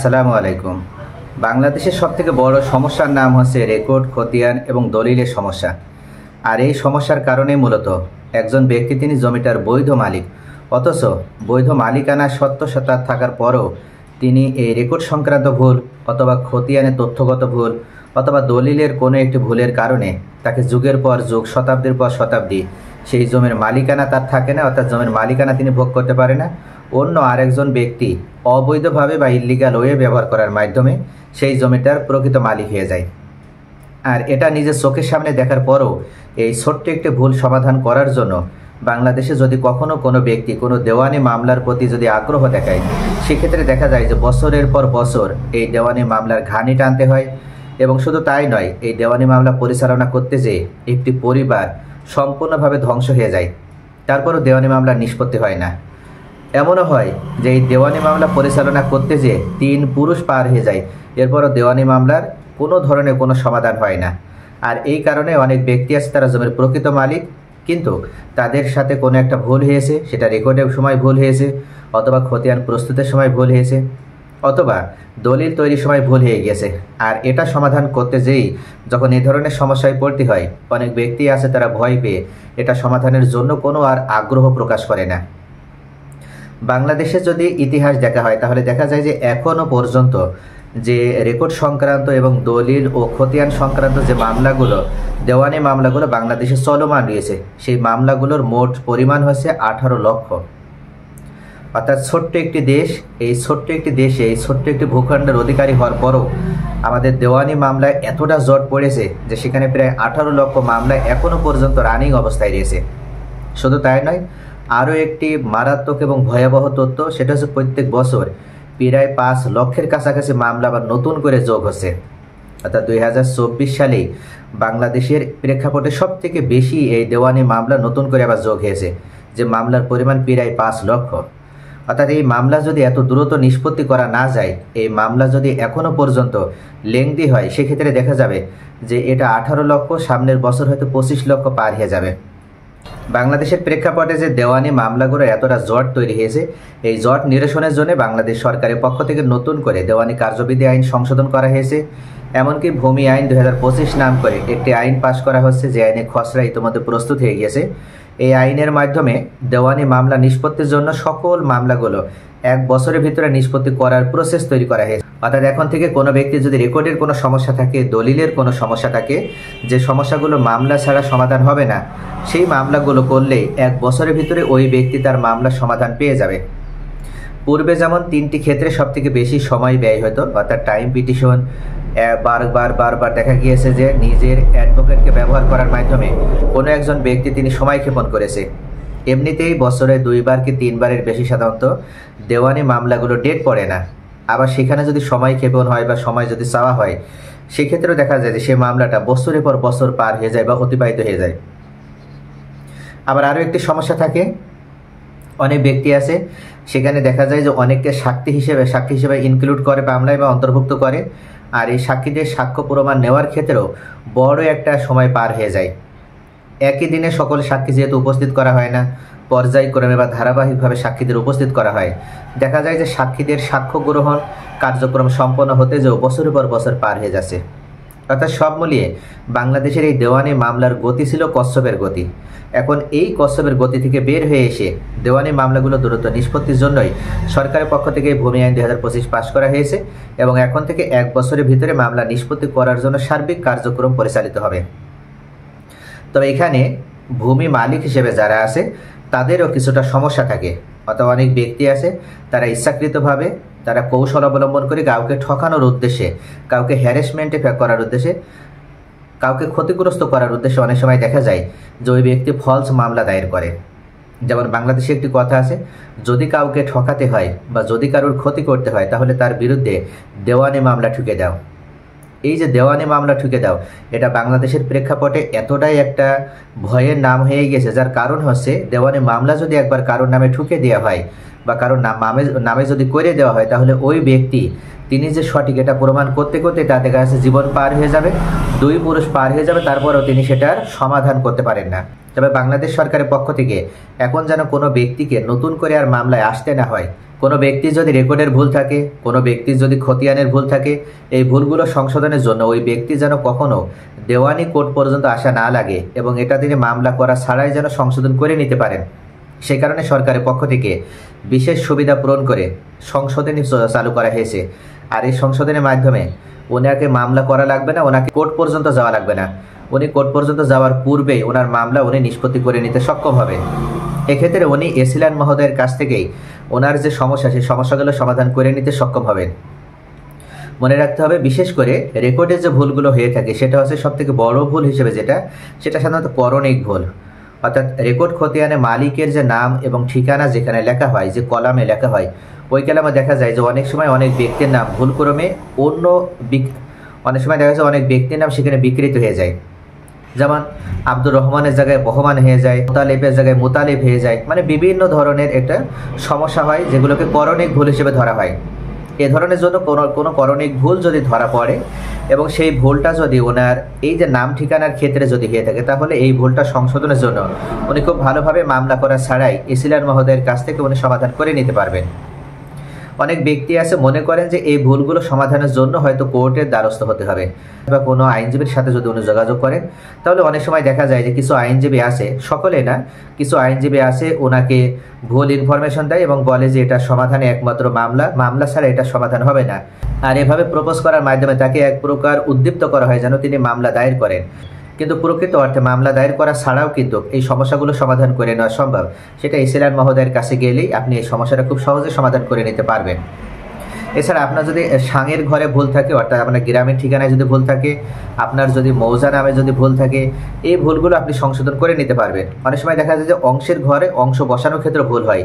আসসালামু আলাইকুম। বাংলাদেশের সবথেকে বড় সমস্যার নাম হচ্ছে রেকর্ড, খতিয়ান এবং দলিলের সমস্যা। আর এই সমস্যার কারণেই মূলত একজন ব্যক্তি তিনি জমিটার বৈধ মালিক, অথচ বৈধ মালিকানা সত্ত্ব থাকার পরও তিনি এই রেকর্ড সংক্রান্ত ভুল অথবা খতিয়ানের তথ্যগত ভুল অথবা দলিলের কোনো একটি ভুলের কারণে তাকে যুগের পর যুগ, শতাব্দীর পর শতাব্দী সেই জমির মালিকানা তার থাকে না, অর্থাৎ জমির মালিকানা তিনি ভোগ করতে পারে না। অন্য আরেকজন ব্যক্তি অবৈধভাবে বা ইল্লিগাল ওয়ে ব্যবহার করার মাধ্যমে সেই জমিটার প্রকৃত মালিক হয়ে যায়। আর এটা নিজের চোখের সামনে দেখার পরও এই ছোট্ট একটি ভুল সমাধান করার জন্য বাংলাদেশে যদি কখনো কোনো ব্যক্তি কোনো দেওয়ানি মামলার প্রতি যদি আগ্রহ দেখায়, সেক্ষেত্রে দেখা যায় যে বছরের পর বছর এই দেওয়ানি মামলার ঘানি টানতে হয়। এবং শুধু তাই নয়, এই দেওয়ানি মামলা পরিচালনা করতে যেয়ে একটি পরিবার সম্পূর্ণভাবে ধ্বংস হয়ে যায়, তারপরও দেওয়ানি মামলার নিষ্পত্তি হয় না। এমনও হয় যে এই দেওয়ানি মামলা পরিচালনা করতে যেয়ে 3 পুরুষ পার হয়ে যায়, এরপরও দেওয়ানি মামলার কোনো ধরনের কোনো সমাধান হয় না। আর এই কারণে অনেক ব্যক্তি আছে তারা জমির প্রকৃত মালিক, কিন্তু তাদের সাথে কোনো একটা ভুল হয়েছে, সেটা রেকর্ডের সময় ভুল হয়েছে, অথবা খতিয়ান প্রস্তুতের সময় ভুল হয়েছে, অথবা দলিল তৈরির সময় ভুল হয়ে গেছে। আর এটা সমাধান করতে যেই যখন এই ধরনের সমস্যায় পড়তে হয়, অনেক ব্যক্তি আছে তারা ভয় পেয়ে এটা সমাধানের জন্য কোনো আর আগ্রহ প্রকাশ করে না। বাংলাদেশে যদি ইতিহাস দেখা হয় তাহলে দেখা যায় যে এখনও পর্যন্ত যে রেকর্ড সংক্রান্ত এবং দলিল ও খতিয়ান সংক্রান্ত যে মামলাগুলো, দেওয়ানি মামলাগুলো বাংলাদেশে চলমান রয়েছে, সেই মামলাগুলোর মোট পরিমাণ হচ্ছে 18 লক্ষ। অর্থাৎ ছোট্ট একটি দেশ, এই ছোট্ট একটি দেশে এই ছোট্ট একটি ভূখণ্ডের অধিকারী হওয়ার পরও আমাদের দেওয়ানি মামলায় এতটা জট পড়েছে যে সেখানে প্রায় 18 লক্ষ মামলা এখনও পর্যন্ত রানিং অবস্থায় রয়েছে। শুধু তাই নয়, আরও একটি মারাত্মক এবং ভয়াবহ তথ্য, সেটা হচ্ছে প্রত্যেক বছর প্রায় 5 লক্ষের কাছাকাছি মামলা আবার নতুন করে যোগ হচ্ছে। অর্থাৎ 2024 সালেই বাংলাদেশের প্রেক্ষাপটে সবথেকে বেশি এই দেওয়ানি মামলা নতুন করে আবার যোগ হয়েছে, যে মামলার পরিমাণ প্রায় 5 লক্ষ। অর্থাৎ এই মামলা যদি এত দ্রুত নিষ্পত্তি করা না যায়, এই মামলা যদি এখনও পর্যন্ত লেংদি হয়, সেক্ষেত্রে দেখা যাবে যে এটা 18 লক্ষ, সামনের বছর হয়তো 25 লক্ষ পার হয়ে যাবে। বাংলাদেশের প্রেক্ষাপটে যে দেওয়ানি মামলাগুলো এতটা জট তৈরি হয়েছে, এই জট নিরসনের জন্য বাংলাদেশ সরকারের পক্ষ থেকে নতুন করে দেওয়ানি কার্যবিধি আইন সংশোধন করা হয়েছে। এমনকি ভূমি আইন 2025 নাম করে একটি আইন পাশ করা হচ্ছে, যে আইনের খসড়া ইতিমধ্যে প্রস্তুত হয়ে গেছে। এই আইনের মাধ্যমে দেওয়ানি মামলা নিষ্পত্তির জন্য সকল মামলাগুলো 1 বছরের ভিতরে নিষ্পত্তি করার প্রসেস তৈরি করা হয়েছে। অর্থাৎ এখন থেকে কোনো ব্যক্তি যদি রেকর্ডের কোনো সমস্যা থাকে, দলিলের কোনো সমস্যা থাকে, যে সমস্যাগুলো মামলা ছাড়া সমাধান হবে না, সেই মামলাগুলো করলেই 1 বছরের ভিতরে ওই ব্যক্তি তার মামলার সমাধান পেয়ে যাবে। পূর্বে যেমন 3টি ক্ষেত্রে সবথেকে বেশি সময় ব্যয় হতো, অর্থাৎ টাইম পিটিশন, বারবার দেখা গিয়েছে যে নিজের অ্যাডভোকেটকে ব্যবহার করার মাধ্যমে কোনো একজন ব্যক্তি তিনি সময় ক্ষেপণ করেছে। এমনিতেই বছরে 2বার কি 3বারের বেশি সাধারণত দেওয়ানি মামলাগুলো ডেট পড়ে না। আবার সেখানে যদি সময় ক্ষেপণ হয় বা সময় যদি চাওয়া হয়, সেক্ষেত্রেও দেখা যায় যে সে মামলাটা বছরের পর বছর পার হয়ে যায় বা অতিবাহিত হয়ে যায়। আবার আরও একটি সমস্যা থাকে, অনেক ব্যক্তি আছে সেখানে দেখা যায় যে অনেককে সাক্ষী হিসেবে ইনক্লুড করে মামলায় বা অন্তর্ভুক্ত করে। আর এই সাক্ষীদের সাক্ষ্য প্রমাণ নেওয়ার ক্ষেত্রেও বড় একটা সময় পার হয়ে যায়। একই দিনে সকল সাক্ষী যেহেতু উপস্থিত করা হয় না, পর্যায়ক্রমে বা ধারাবাহিকভাবে সাক্ষীদের উপস্থিত করা হয়, দেখা যায় যে সাক্ষীদের সাক্ষ্য গ্রহণ কার্যক্রম সম্পন্ন হতে যেও বছরের পর বছর পার হয়ে যাচ্ছে। অর্থাৎ সব মিলিয়ে বাংলাদেশের এই দেওয়ানি মামলার গতি ছিল কচ্ছপের গতি। এখন এই কচ্ছপের গতি থেকে বের হয়ে এসে দেওয়ানি মামলাগুলো দ্রুত নিষ্পত্তির জন্যই সরকারের পক্ষ থেকে ভূমি আইন 2025 পাশ করা হয়েছে, এবং এখন থেকে 1 বছরের ভিতরে মামলা নিষ্পত্তি করার জন্য সার্বিক কার্যক্রম পরিচালিত হবে। তবে এখানে ভূমি মালিক হিসেবে যারা আছে তাদেরও কিছুটা সমস্যা থাকে। অথবা অনেক ব্যক্তি আছে তারা ইচ্ছাকৃতভাবে, তারা কৌশল অবলম্বন করে কাউকে ঠকানোর উদ্দেশ্যে, কাউকে হ্যারাসমেন্টে করার উদ্দেশ্যে, কাউকে ক্ষতিগ্রস্ত করার উদ্দেশ্যে অনেক সময় দেখা যায় যে ওই ব্যক্তি ফলস মামলা দায়ের করে। যেমন বাংলাদেশে একটি কথা আছে, যদি কাউকে ঠকাতে হয় বা যদি কারোর ক্ষতি করতে হয় তাহলে তার বিরুদ্ধে দেওয়ানি মামলা ঠুকে দাও। এই যে দেওয়ানি মামলা ঠুকে দাও, এটা বাংলাদেশের প্রেক্ষাপটে এতটাই একটা ভয়ের নাম হয়ে গেছে, যার কারণ হচ্ছে দেওয়ানি মামলা যদি একবার কারোর নামে ঠুকে দেওয়া হয় বা কারোর নামে যদি করে দেওয়া হয়, তাহলে ওই ব্যক্তি তিনি যে সঠিক এটা প্রমাণ করতে করতে তাদের কাছে জীবন পার হয়ে যাবে, 2 পুরুষ পার হয়ে যাবে, তারপরেও তিনি সেটার সমাধান করতে পারেন না। তবে বাংলাদেশ সরকারের পক্ষ থেকে এখন যেন কোনো ব্যক্তিকে নতুন করে আর মামলায় আসতে না হয়, কোনো ব্যক্তির যদি রেকর্ডের ভুল থাকে, কোনো ব্যক্তির যদি খতিয়ানের ভুল থাকে, এই ভুলগুলো সংশোধনের জন্য ওই ব্যক্তি যেন কখনো দেওয়ানি কোর্ট পর্যন্ত আসা না লাগে এবং এটা তিনি মামলা করা ছাড়াই যেন সংশোধন করে নিতে পারেন, সেই কারণে সরকারের পক্ষ থেকে বিশেষ সুবিধা পূরণ করে সংশোধনী চালু করা হয়েছে। আর এই সংশোধনের মাধ্যমে ওনাকে মামলা করা লাগবে না, ওনাকে কোর্ট পর্যন্ত যাওয়া লাগবে না। উনি কোর্ট পর্যন্ত যাওয়ার পূর্বেই ওনার মামলা উনি নিষ্পত্তি করে নিতে সক্ষম হবে। এক্ষেত্রে উনি এসিলান মহোদয়ের কাছ থেকেই ওনার যে সমস্যা, সেই সমস্যাগুলো সমাধান করে নিতে সক্ষম হবেন। মনে রাখতে হবে, বিশেষ করে রেকর্ডের যে ভুলগুলো হয়ে থাকে সেটা হচ্ছে সবথেকে বড় ভুল হিসেবে সেটা সাধারণত করণিক ভুল। অর্থাৎ রেকর্ড খতিয়ানে মালিকের যে নাম এবং ঠিকানা যেখানে লেখা হয়, যে কলামে লেখা হয়, ওই কলামে দেখা যায় যে অনেক সময় অনেক ব্যক্তির নাম ভুলক্রমে অনেক সময় দেখা যায় অনেক ব্যক্তির নাম সেখানে বিকৃত হয়ে যায়। যেমন আব্দুর রহমানের জায়গায় বহমান হয়ে যায়, মোতালেবের জায়গায় মোতালেব হয়ে যায়, মানে বিভিন্ন ধরনের একটা সমস্যা হয় যেগুলোকে করণিক ভুল হিসেবে ধরা হয়। এ ধরনের জন্য কোনো করণিক ভুল যদি ধরা পড়ে এবং সেই ভুলটা যদি ওনার এই যে নাম ঠিকানার ক্ষেত্রে যদি হয়ে থাকে, তাহলে এই ভুলটা সংশোধনের জন্য উনি খুব ভালোভাবে মামলা করা ছাড়াই এসিলান মহোদয়ের কাছ থেকে উনি সমাধান করে নিতে পারবেন। অনেক ব্যক্তি আছে মনে করেন যে এই ভুলগুলো সমাধানের জন্য হয়তো কোর্টের দ্বারস্থ হতে হবে বা কোনো আইনজীবীর সাথে যদি উনি যোগাযোগ করেন, তাহলে অনেক সময় দেখা যায় যে কিছু আইনজীবী আছে, সকলে না, কিছু আইনজীবী আছে ওনাকে ভুল ইনফরমেশন দেয় এবং বলে যে এটা সমাধানে একমাত্র মামলা ছাড়া এটা সমাধান হবে না। আর এভাবে প্রপোজ করার মাধ্যমে তাকে এক প্রকার উদ্দীপ্ত করা হয় যেন তিনি মামলা দায়ের করেন। কিন্তু প্রকৃত অর্থে মামলা দায়ের করা ছাড়াও কিন্তু এই সমস্যাগুলো সমাধান করে নেওয়া সম্ভব। সেটা এসিলান মহোদয়ের কাছে গেলেই আপনি এই সমস্যাটা খুব সহজে সমাধান করে নিতে পারবেন। এছাড়া আপনার যদি সাঙের ঘরে ভুল থাকে, অর্থাৎ আপনার গ্রামের ঠিকানায় যদি ভুল থাকে, আপনার যদি মৌজা নামে যদি ভুল থাকে, এই ভুলগুলো আপনি সংশোধন করে নিতে পারবেন। অনেক সময় দেখা যায় যে অংশের ঘরে অংশ বসানোর ক্ষেত্রে ভুল হয়,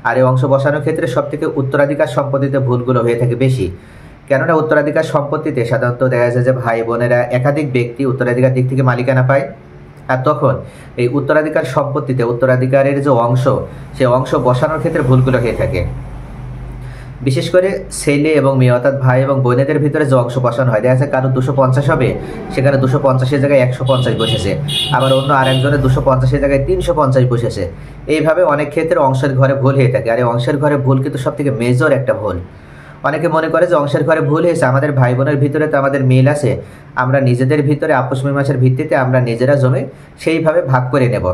আর এই অংশ বসানোর ক্ষেত্রে সবথেকে উত্তরাধিকার সম্পত্তিতে ভুলগুলো হয়ে থাকে বেশি। কেননা উত্তরাধিকার সম্পত্তিতে সাধারণত দেখা যায় যে ভাই বোনেরা একাধিক ব্যক্তি উত্তরাধিকার দিক থেকে মালিকানা পায়, আর তখন এই উত্তরাধিকার সম্পত্তিতে উত্তরাধিকারের যে অংশ, সেই অংশ বসানোর ক্ষেত্রে ভুলগুলো হয়ে থাকে। বিশেষ করে ছেলে এবং মেয়ে অর্থাৎ ভাই এবং বোনেদের ভিতরে যে অংশ বসানো হয়, দেখা যাচ্ছে কারো 250 হবে, সেখানে 250-এর জায়গায় 150 বসেছে, আবার অন্য আরেকজনের 250-এর জায়গায় 350 বসেছে। এইভাবে অনেক ক্ষেত্রে অংশের ঘরে ভুল হয়ে থাকে। আর এই অংশের ঘরে ভুল কিন্তু সব থেকে মেজর একটা ভুল। অনেকে মনে করে যে অংশের ঘরে ভুল হয়েছে, আমাদের ভাই বোনের ভিতরে তো আমাদের মিল আছে, আমরা নিজেদের ভিতরে আপোষ মীমাংসার ভিত্তিতে আমরা নিজেরা জমি সেইভাবে ভাগ করে নেব।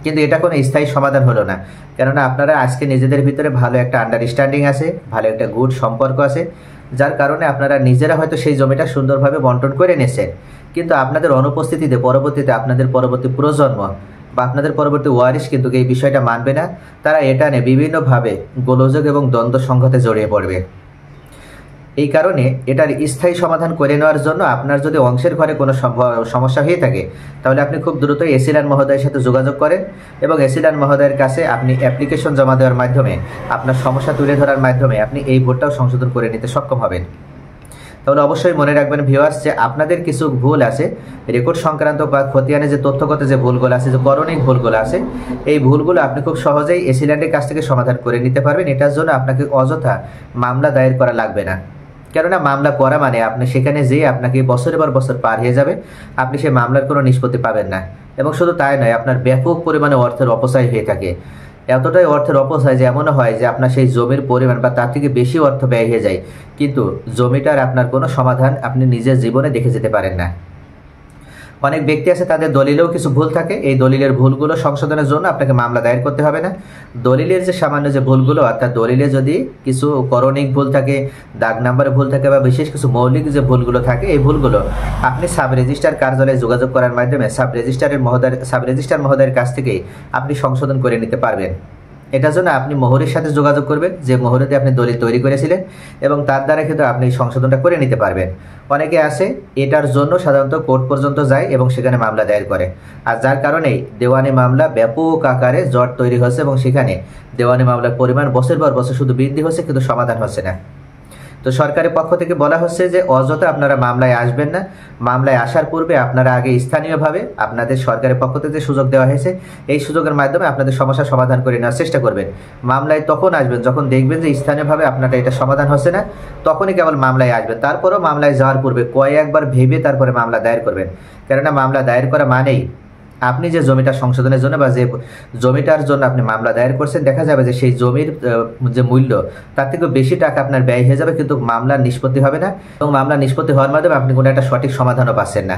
কিন্তু এটা কোনো স্থায়ী সমাধান হলো না, কেননা আপনারা আজকে নিজেদের ভিতরে ভালো একটা আন্ডারস্ট্যান্ডিং আছে, ভালো একটা গুড সম্পর্ক আছে, যার কারণে আপনারা নিজেরা হয়তো সেই জমিটা সুন্দরভাবে বন্টন করে নিয়েছেন। কিন্তু আপনাদের অনুপস্থিতিতে পরবর্তীতে আপনাদের পরবর্তী প্রজন্ম বা আপনাদের পরবর্তী ওয়ারিশ কিন্তু এই বিষয়টা মানবে না। তারা এটা নিয়ে বিভিন্নভাবে গোলযোগ এবং দ্বন্দ্ব সংঘাতে জড়িয়ে পড়বে। এই কারণে এটার স্থায়ী সমাধান করে নেওয়ার জন্য আপনার যদি অংশের ঘরে কোনো সমস্যা হয়ে থাকে, তাহলে আপনি খুব দ্রুতই এসিলান মহোদয়ের সাথে যোগাযোগ করেন এবং এসিলান মহোদয়ের কাছে আপনি অ্যাপ্লিকেশন জমা দেওয়ার মাধ্যমে আপনার সমস্যা তুলে ধরার মাধ্যমে আপনি এই ভুলটাও সংশোধন করে নিতে সক্ষম হবেন। তাহলে অবশ্যই মনে রাখবেন ভিউয়ার্স, যে আপনাদের কিছু ভুল আছে রেকর্ড সংক্রান্ত বা খতিয়ানে যে তথ্যগত যে ভুলগুলো আছে, যে করণিক ভুলগুলো আছে, এই ভুলগুলো আপনি খুব সহজেই এসিল্যান্ডের কাছ থেকে সমাধান করে নিতে পারবেন। এটার জন্য আপনাকে অযথা মামলা দায়ের করা লাগবে না, কেননা মামলা করা মানে আপনি সেখানে যেয়ে আপনাকে বছরের পর বছর পার হয়ে যাবে, আপনি সেই মামলার কোনো নিষ্পত্তি পাবেন না। এবং শুধু তাই নয়, আপনার ব্যাপক পরিমাণে অর্থের অপচয় হয়ে থাকে। এতটাই অর্থের অপচয় যে এমনও হয় যে আপনার সেই জমির পরিমাণ বা তার থেকে বেশি অর্থ ব্যয় হয়ে যায়, কিন্তু জমিটার আপনার কোনো সমাধান আপনি নিজের জীবনে দেখে যেতে পারেন না। অনেক ব্যক্তি আছে তাদের দলিলেও কিছু ভুল থাকে, এই দলিলের ভুলগুলো সংশোধনের জন্য আপনাকে মামলা দায়ের করতে হবে না। দলিলের যে সামান্য যে ভুলগুলো, অর্থাৎ দলিলে যদি কিছু করণিক ভুল থাকে, দাগ নাম্বারে ভুল থাকে বা বিশেষ কিছু মৌলিক যে ভুলগুলো থাকে, এই ভুলগুলো আপনি সাব রেজিস্ট্রার কার্যালয়ে যোগাযোগ করার মাধ্যমে সাব রেজিস্ট্রার মহোদয়ের কাছ থেকেই আপনি সংশোধন করে নিতে পারবেন। এটার জন্য আপনি মোহরের সাথে যোগাযোগ করবেন, যে মোহরেতে আপনি দলিল তৈরি করেছিলেন, এবং তার দ্বারা কিন্তু আপনি সংশোধনটা করে নিতে পারবেন। অনেকে আছে এটার জন্য সাধারণত কোর্ট পর্যন্ত যায় এবং সেখানে মামলা দায়ের করে, আর যার কারণেই দেওয়ানি মামলা ব্যাপক আকারে জট তৈরি হচ্ছে এবং সেখানে দেওয়ানি মামলার পরিমাণ বছর পর বছর শুধু বৃদ্ধি হচ্ছে, কিন্তু সমাধান হচ্ছে না। তো সরকারের পক্ষ থেকে বলা হচ্ছে যে অযথা আপনারা মামলায় আসবেন না, মামলায় আসার পূর্বে আপনারা আগে স্থানীয়ভাবে আপনাদের সরকারের পক্ষ থেকে যে সুযোগ দেওয়া হয়েছে, এই সুযোগের মাধ্যমে আপনাদের সমস্যার সমাধান করে নেওয়ার চেষ্টা করবেন। মামলায় তখন আসবেন যখন দেখবেন যে স্থানীয়ভাবে আপনারা এটা সমাধান হচ্ছে না, তখনই কেবল মামলায় আসবেন। তারপরেও মামলায় যাওয়ার পূর্বে কয়েকবার ভেবে তারপরে মামলা দায়ের করবেন, কেননা মামলা দায়ের করা মানেই আপনি যে জমিটা সংশোধনের জন্য বা যে জমিটার জন্য আপনি মামলা দায়ের করছেন, দেখা যাবে যে সেই জমির যে মূল্য তার থেকে বেশি টাকা আপনার ব্যয় হয়ে যাবে, কিন্তু মামলার নিষ্পত্তি হবে না এবং মামলা নিষ্পত্তি হওয়ার মাধ্যমে আপনি কোনো একটা সঠিক সমাধানও পাচ্ছেন না।